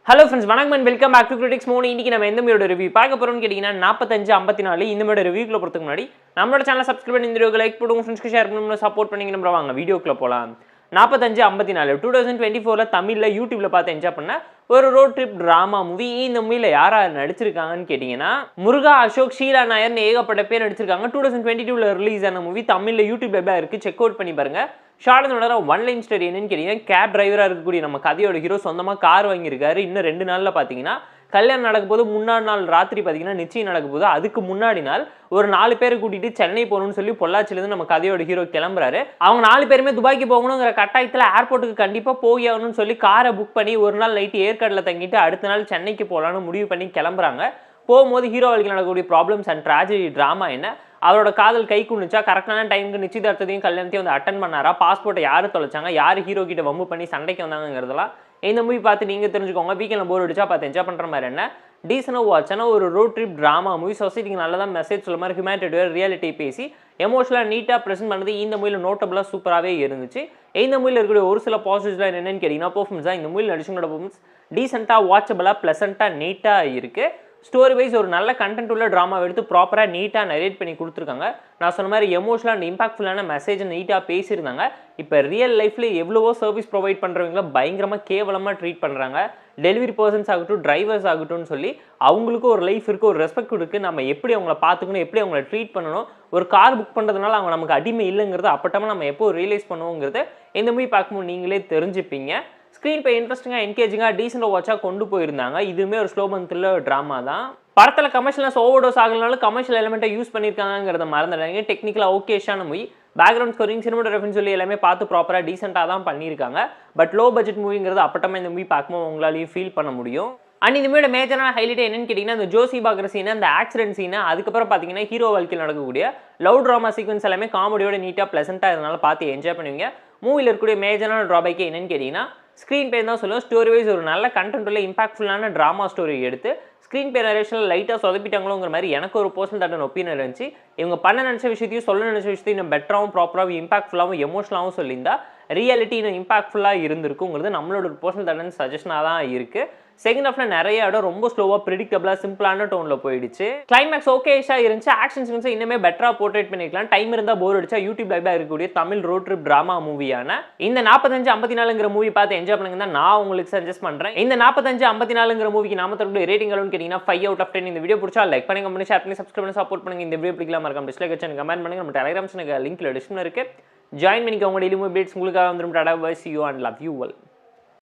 Hello friends, வணக்கம் and welcome back to critics money. இன்னைக்கு நம்ம எந்த மூவியோட ரிவ்யூ பார்க்க போறோம்னு கேட்டிங்கன்னா 45-54 இந்த மூவியோட ரிவ்யூக்குள்ள போறதுக்கு முன்னாடி நம்மளோட சேனலை சப்ஸ்கிரைப் பண்ணி இந்த வீடியோக்கு லைக் போடுங்க, ஃப்ரெண்ட்ஸ்க்கு ஷேர் பண்ணி சப்போர்ட் பண்ணிங்க. நம்ம வாங்க வீடியோக்குள்ள போகலாம். 45-54 2024 தமிழ்ல யூடியூப்ல பார்த்து என்ஜாய் பண்ண ஒரு ரோட் ட்ரிப் டிராமா மூவி. இந்த மூவில யாரா நடிச்சிருக்காங்கன்னு கேட்டீங்கன்னா முருகா, அசோக், ஷீலா நாயர்னு ஏகப்பட்ட பேர் நடிச்சிருக்காங்க. 2022 ரிலீஸ் ஆன மூவி தமிழ்ல யூடியூப்ல இருக்கு, செக் அவுட் பண்ணி பாருங்க. ஷார்ட்னோட ஒன் லைன் ஸ்டோரி என்னன்னு கேட்டீங்கன்னா, கேப் டிரைவரா இருக்கக்கூடிய நம்ம கதையோட ஹீரோ சொந்தமா கார் வாங்கியிருக்காரு. இன்னும் 2 நாள்ல பாத்தீங்கன்னா கல்யாணம் நடக்க போது, முன்னாடி நாள் ராத்திரி பாத்தீங்கன்னா நிச்சயம் நடக்க போது. அதுக்கு முன்னாடி நாள் ஒரு 4 பேரை கூட்டிட்டு சென்னை போகணும்னு சொல்லி பொள்ளாச்சில இருந்து நம்ம கதையோட ஹீரோ கிளம்புறாரு. அவங்க 4 பேருமே துபாய்க்கு போகணுங்கிற கட்டாயத்துல ஏர்போர்ட்டுக்கு கண்டிப்பா போய் ஆகணும்னு சொல்லி காரை புக் பண்ணி ஒரு நாள் நைட்டு ஏற்காடுல தங்கிட்டு அடுத்த நாள் சென்னைக்கு போகலான்னு முடிவு பண்ணி கிளம்புறாங்க. போகும்போது ஹீரோ வாழ்க்கையில் நடக்கக்கூடிய ப்ராப்ளம்ஸ் அண்ட் ட்ராஜடி ட்ராமா என்ன, அவரோட காதல் கை குனிச்சா, கரெக்டான டைமுக்கு நிச்சயதார்த்தத்தையும் கல்யாணத்தையும் வந்து அட்டன் பண்ணாரா, பாஸ்போர்ட்டை யார் தொலைச்சாங்க, யார் ஹீரோ கிட்ட வம்பு பண்ணி சண்டைக்கு வந்தாங்கிறதெல்லாம் இந்த மூவி பார்த்து நீங்கள் தெரிஞ்சுக்கோங்க. வீக்கெண்டில் போர் அடிச்சா பார்த்து என்ஜாய் பண்ணுற மாதிரி என்ன டீசனாக வாட்சான ஒரு ரோட் ட்ரிப் ட்ராமா மூவி. சொசைட்டிக்கு நல்லதான் மெசேஜ் சொல்ல மாதிரி ஹியூமனிட்டியோட ரியாலிட்டி பேசி எமோஷனலாக நீட்டாக ப்ரெசென்ட் பண்ணது இந்த மூவியில் நோட்டபுளாக சூப்பராகவே இருந்துச்சு. இந்த மூவியில் இருக்கக்கூடிய ஒரு சில பாசிட்டிவ்ஸ்லாம் என்னென்னு கேட்டிங்கன்னா, பர்ஃபார்மன்ஸ் தான். இந்த மூவியில் நடிச்சவங்களோட பர்ஃபார்மன்ஸ் டீசெண்டாக, வாட்சபிளாக, ப்ளசண்ட்டாக, நீட்டாக இருக்குது. ஸ்டோரி வைஸ் ஒரு நல்ல கண்டென்ட் உள்ள ட்ராமா எடுத்து ப்ராப்பராக நீட்டாக நரேட் பண்ணி கொடுத்துருக்காங்க. நான் சொன்ன மாதிரி எமோஷனல் அண்ட் இம்பாக்ட்ஃபுல்லான மெசேஜ் நீட்டாக பேசியிருந்தாங்க. இப்போ ரியல் லைஃப்ல எவ்வளவோ சர்வீஸ் ப்ரொவைட் பண்ணுறவங்கள பயங்கரமாக கேவலமாக ட்ரீட் பண்ணுறாங்க. டெலிவரி பர்சன்ஸ் ஆகட்டும், டிரைவர்ஸ் ஆகட்டும்னு சொல்லி அவங்களுக்கும் ஒரு லைஃப் இருக்குது, ஒரு ரெஸ்பெக்ட் இருக்குது. நம்ம எப்படி அவங்கள பார்த்துக்கணும், எப்படி அவங்கள ட்ரீட் பண்ணணும், ஒரு கார் புக் பண்ணுறதுனால அவங்க நமக்கு அடிமை இல்லைங்கிறது அப்பட்டமாக நம்ம எப்போ ரியலைஸ் பண்ணுவோங்கிறது இந்த மூவி பார்க்கும்போது நீங்களே தெரிஞ்சுப்பீங்க. ஸ்க்ரீன் பே இன்ட்ரெஸ்டிங்காக, என்கேஜிங்காக, டீசெண்டாக வாட்சாக கொண்டு போயிருந்தாங்க. இதுவுமே ஒரு ஸ்லோ பர்ன் த்ரில்லர் ட்ராமா தான். படத்தில் கமர்ஷியல்ஸ் ஓவர்டோஸ் ஆகலனாலும் கமர்ஷியல் எலிமெண்ட்டை யூஸ் பண்ணியிருக்காங்கிறத மறந்துடாங்க. டெக்னிக்கலாக ஓகேஷான மூவி. பேக்ரவுண்ட் ஸ்கோரிங், சினிமாட்டோகிராஃபின்னு சொல்லி எல்லாமே பார்த்து ப்ராப்பராக டீசெண்டாக தான் பண்ணியிருக்காங்க. பட் லோ பட்ஜெட் மூவிங்கிறது அப்பட்டமாக இந்த மூவி பார்க்கும்போது உங்களாலையும் ஃபீல் பண்ண முடியும். அண்ட் இந்த மூவியோட மேஜரான ஹைலைட் என்னன்னு கேட்டிங்கன்னா, இந்த ஜோசி பார்க்குற சீனை, அந்த ஆக்சிடென்ட் சீனை, அதுக்கப்புறம் பார்த்தீங்கன்னா ஹீரோ வாழ்க்கையில் நடக்கக்கூடிய லவ் ட்ராமா சீக்வன்ஸ் எல்லாமே காமெடியோட நீட்டாக ப்ளசண்ட்டாக இதனால பார்த்து என்ஜாய் பண்ணுவீங்க. மூவியில் இருக்கக்கூடிய மேஜரான ட்ராபேக்கே என்னன்னு கேட்டிங்கன்னா, ஸ்க்ரீன் பே தான் சொல்லுவோம். ஸ்டோரி வைஸ் ஒரு நல்ல கண்டென்ட் உள்ள இம்பாக்ட்ஃபுல்லான ட்ராமா ஸ்டோரி எடுத்து ஸ்க்ரீன் பே நரேஷனில் லைட்டாக சொதப்பிட்டாங்களோங்கிற மாதிரி எனக்கு ஒரு பர்சனல் தட்டன் ஒப்பீனியன் இருந்துச்சு. இவங்க பண்ண நினச்ச விஷயத்தையும் சொல்ல நினச்ச விஷயத்தையும் இன்னும் பெட்டராகவும், ப்ராப்பராகவும், இம்பாக்ட்ஃபுல்லாகவும், எமோஷனலாகவும் சொல்லியிருந்தா ரியாலிட்டி இன்னும் இம்பாக்ட்ஃபுல்லாக இருந்திருக்குங்கிறது நம்மளோட ஒரு பர்சனல் தட்டன் சஜஷனாக தான் இருக்குது. செகண்ட் ஹாஃப்ல நிறைய இடம் ரொம்ப ஸ்லோவாக, ப்ரிடிக்டபிளாக, சிம்பிளான டோனில் போயிடுச்சு. கிளைமேக்ஸ் ஓகேஷாக இருந்துச்சு. ஆக்ஷன் சீன்ஸை இன்னுமே பெட்டராக போர்ட்ரேட் பண்ணிக்கலாம். டைம் இருந்தால் போர் அடிச்சா யூடியூப் லைவாக இருக்கக்கூடிய தமிழ் ரோட் ட்ரிப் ட்ராமா மூவியான இந்த 45-54 மூவி பார்த்து என்ஜாய் பண்ணுங்க தான் நான் உங்களுக்கு சஜஸ்ட் பண்ணுறேன். இந்த 45-54 மூவிக்கு நாம தரக்கூடிய ரேட்டிங் அளவுன்னு கேட்டிங்கன்னா 5 out of 10. இந்த வீடியோ பிடிச்சா லைக் பண்ணுங்க, பண்ணி ஷேர் பண்ணி சப்ஸ்கிரைப் பண்ணி சப்போர்ட் பண்ணுங்க. இந்த வீடியோ பிடிக்கலாம் மறக்காம டிஸ்லைக் வச்சு கமெண்ட் பண்ணுங்க. நம்ம டெலிகிராம் சேனல் லிங்க்ல டிஸ்கிரிப்ஷன்ல இருக்கு, ஜாயின் பண்ணிக்கோங்க. டெய்லி மூவி அப்டேட்ஸ் உங்களுக்காக வந்துடும். டாடா, bye, see you and love you all.